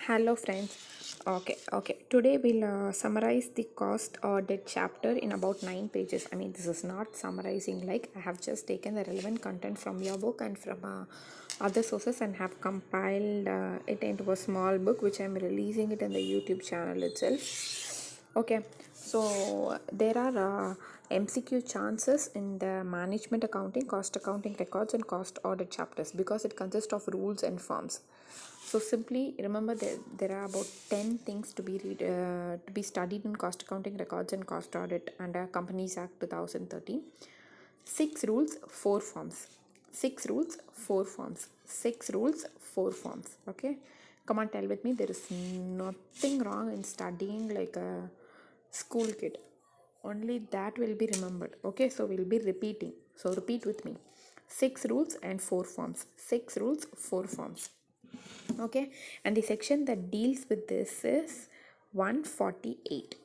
Hello friends. Okay. Today we'll summarize the cost audit chapter in about 9 pages. I mean, this is not summarizing, like I have just taken the relevant content from your book and from other sources and have compiled it into a small book which I'm releasing it in the YouTube channel itself. Okay, so there are MCQ chances in the management accounting, cost accounting records, and cost audit chapters because it consists of rules and forms. So simply remember that there are about 10 things to be studied in cost accounting records and cost audit under Companies Act 2013. 6 rules, 4 forms. 6 rules, 4 forms. 6 rules, 4 forms. Okay, come on, tell with me. There is nothing wrong in studying like a school kid. Only that will be remembered. Okay, so we'll be repeating. So repeat with me. 6 rules and 4 forms. 6 rules, 4 forms. Okay, and the section that deals with this is 148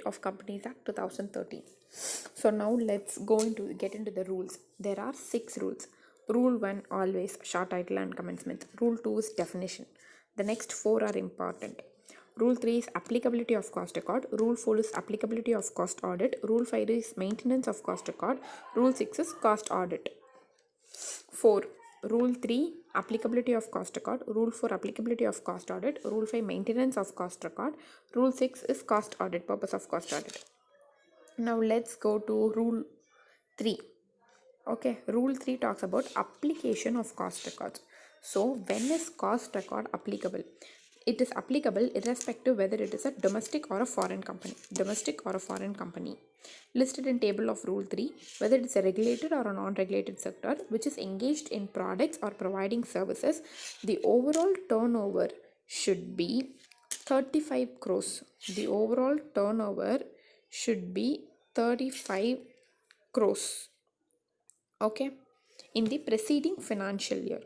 of Companies Act 2013. So now let's get into the rules. There are 6 rules. Rule 1, always short title and commencement. Rule 2 is definition. The next 4 are important. Rule 3 is applicability of cost record. Rule 4 is applicability of cost audit. Rule 5 is maintenance of cost record. Rule 6 is cost audit. 4. Rule 3, applicability of cost record. Rule 4, applicability of cost audit. Rule 5, maintenance of cost record. Rule 6 is cost audit, purpose of cost audit. Now let's go to Rule 3. Okay, Rule 3 talks about application of cost records. So when is cost record applicable? It is applicable irrespective whether it is a domestic or a foreign company. Domestic or a foreign company. Listed in table of Rule 3, whether it is a regulated or a non-regulated sector which is engaged in products or providing services, the overall turnover should be 35 crores. The overall turnover should be 35 crores. Okay, in the preceding financial year.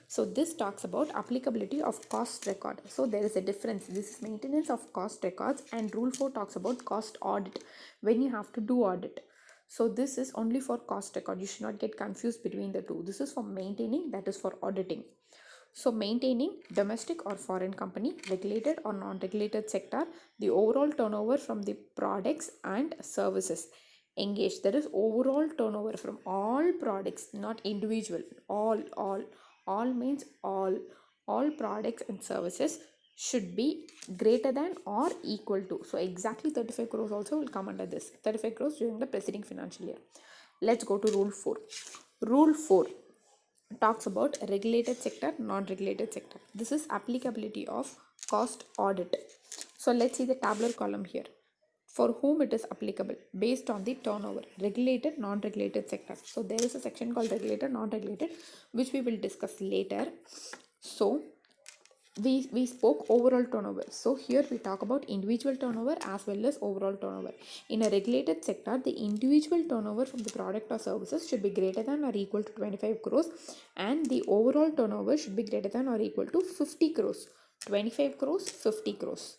So this talks about applicability of cost record. So there is a difference. This is maintenance of cost records, and Rule 4 talks about cost audit, when you have to do audit. So this is only for cost record. You should not get confused between the two. This is for maintaining, that is for auditing. So maintaining, domestic or foreign company, regulated or non-regulated sector, the overall turnover from the products and services engaged, that is overall turnover from all products, not individual. All means all products and services should be greater than or equal to. So exactly 35 crores also will come under this. 35 crores during the preceding financial year. Let's go to Rule 4. Rule 4 talks about regulated sector, non-regulated sector. This is applicability of cost audit. So let's see the tabular column here. For whom it is applicable based on the turnover, regulated, non-regulated sector. So there is a section called regulated, non-regulated, which we will discuss later. So we spoke overall turnover. So here we talk about individual turnover as well as overall turnover. In a regulated sector, the individual turnover from the product or services should be greater than or equal to 25 crores, and the overall turnover should be greater than or equal to 50 crores. 25 crores, 50 crores.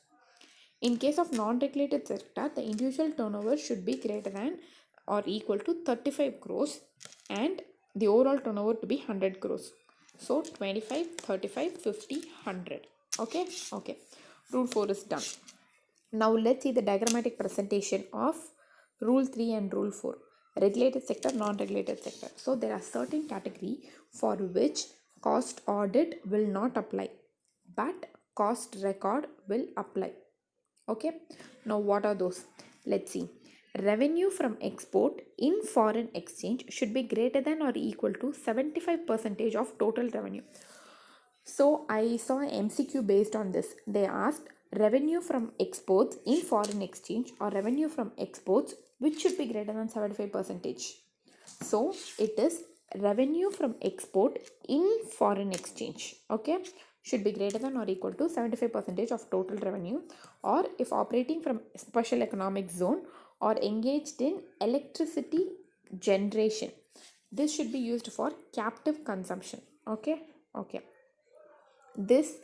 In case of non-regulated sector, the individual turnover should be greater than or equal to 35 crores and the overall turnover to be 100 crores. So 25, 35, 50, 100. Okay. Rule 4 is done. Now let's see the diagrammatic presentation of Rule 3 and Rule 4. Regulated sector, non-regulated sector. So there are certain category for which cost audit will not apply, but cost record will apply. Okay, now what are those? Let's see. Revenue from export in foreign exchange should be greater than or equal to 75% of total revenue. So I saw an MCQ based on this. They asked revenue from exports in foreign exchange or revenue from exports which should be greater than 75%. So it is revenue from export in foreign exchange. Okay, should be greater than or equal to 75% of total revenue, or if operating from special economic zone or engaged in electricity generation, this should be used for captive consumption. Okay. This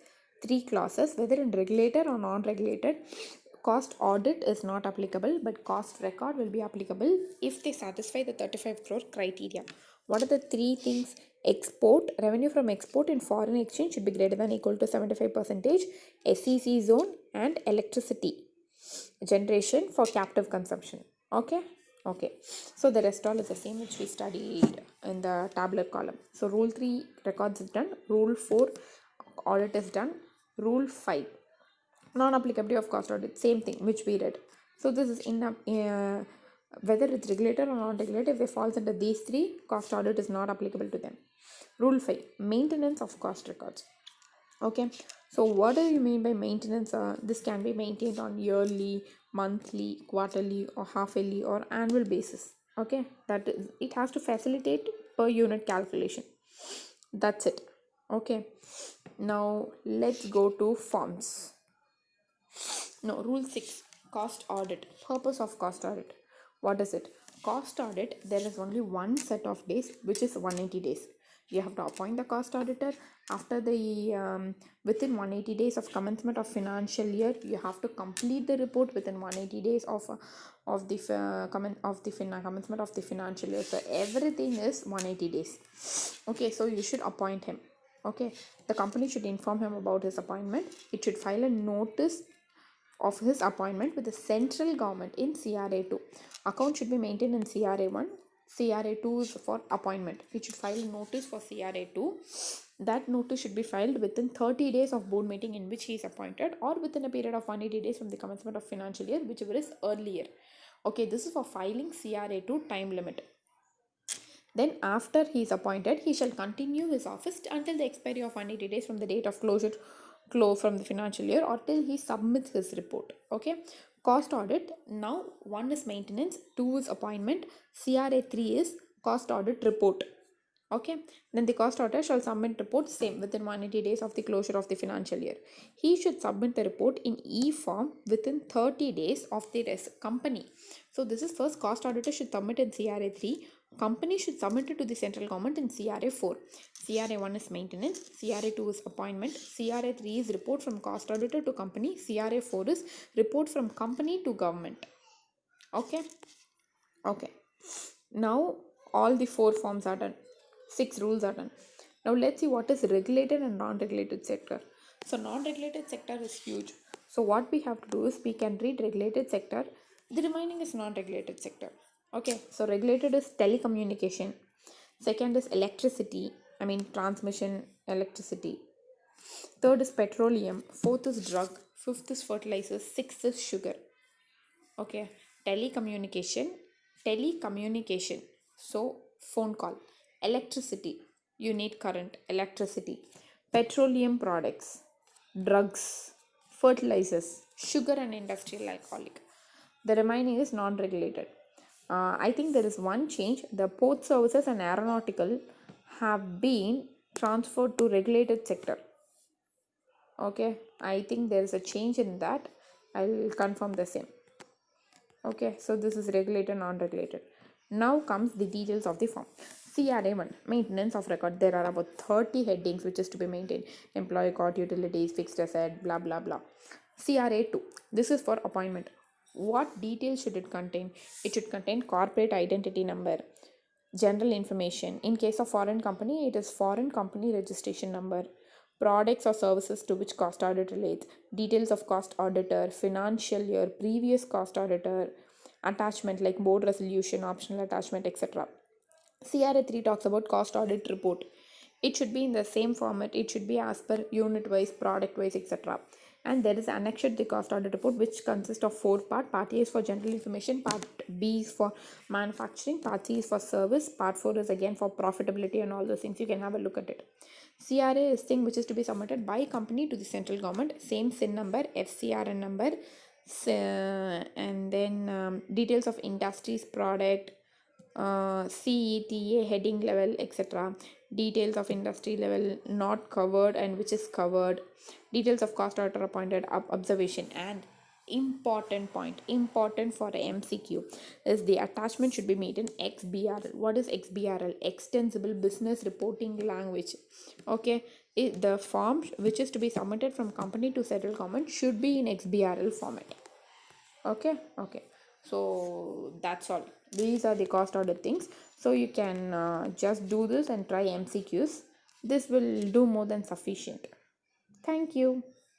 3 clauses, whether in regulated or non-regulated, cost audit is not applicable, but cost record will be applicable if they satisfy the 35 crore criteria. What are the three things? Export, revenue from export and foreign exchange should be greater than equal to 75%, SEC zone, and electricity generation for captive consumption. Okay. So the rest all is the same which we studied in the tabular column. So rule 3 records is done, rule 4 audit is done, rule 5 non-applicability of cost audit, same thing which we read. So this is in whether it's regulated or non-regulated, if it falls under these three, cost audit is not applicable to them. Rule 5 maintenance of cost records. Okay, so what do you mean by maintenance? This can be maintained on yearly, monthly, quarterly, or half-yearly or annual basis. Okay, that is, it has to facilitate per unit calculation. That's it. Okay, now let's go to forms. No, rule 6 cost audit. Purpose of cost audit. What is it? Cost audit, there is only one set of days, which is 180 days. You have to appoint the cost auditor after the within 180 days of commencement of financial year. You have to complete the report within 180 days of the commencement of the financial year. So everything is 180 days. Okay, so you should appoint him. Okay, the company should inform him about his appointment. It should file a notice of his appointment with the central government in CRA2. Account should be maintained in CRA1. CRA2 is for appointment. It should file a notice for CRA2. That notice should be filed within 30 days of board meeting in which he is appointed, or within a period of 180 days from the commencement of financial year, whichever is earlier. Okay, this is for filing CRA2 time limit. Then after he is appointed, he shall continue his office until the expiry of 180 days from the date of close from the financial year, or till he submits his report. Okay, cost audit. Now 1 is maintenance, 2 is appointment, CRA3 is cost audit report. Okay, then the cost auditor shall submit report same within 180 days of the closure of the financial year. He should submit the report in e-form within 30 days of the company. So this is first cost auditor should submit in CRA3, company should submit it to the central government in CRA4. CRA1 is maintenance, CRA2 is appointment, CRA3 is report from cost auditor to company, CRA4 is report from company to government. Okay, now all the 4 forms are done, 6 rules are done. Now let's see what is regulated and non-regulated sector. So non-regulated sector is huge. So what we have to do is we can read regulated sector, the remaining is non-regulated sector. Okay, so regulated is telecommunication, second is electricity, transmission electricity, third is petroleum, fourth is drug, fifth is fertilizers, sixth is sugar. Okay, telecommunication, so phone call, electricity, you need current, electricity, petroleum products, drugs, fertilizers, sugar and industrial alcoholic. The remaining is non-regulated. I think there is one change. The port services and aeronautical have been transferred to regulated sector. Okay, I think there is a change in that. I'll confirm the same. Okay, so this is regulated, non-regulated. Now comes the details of the form. CRA1, maintenance of record. There are about 30 headings which is to be maintained. Employee court, utilities, fixed asset, blah blah blah. CRA2, this is for appointment. What details should it contain? It should contain corporate identity number, general information. In case of foreign company, it is foreign company registration number, products or services to which cost audit relates, details of cost auditor, financial year, previous cost auditor, attachment like board resolution, optional attachment, etc. CRA3 talks about cost audit report. It should be in the same format. It should be as per unit wise, product wise, etc. And there is annexed the cost audit report, which consists of 4 parts. Part A is for general information, part B is for manufacturing, part C is for service, part 4 is again for profitability and all those things. You can have a look at it. CRA is thing which is to be submitted by company to the central government, same SIN number, FCRN number, and then details of industries, product, CETA heading level, etc. Details of industry level not covered and which is covered, details of cost auditor appointed, observation. And important point, important for a MCQ, is the attachment should be made in XBRL. What is XBRL? Extensible Business Reporting Language. Okay, the form which is to be submitted from company to central government should be in XBRL format. Okay, so that's all. These are the cost audit things. So you can just do this and try MCQs. This will do more than sufficient. Thank you.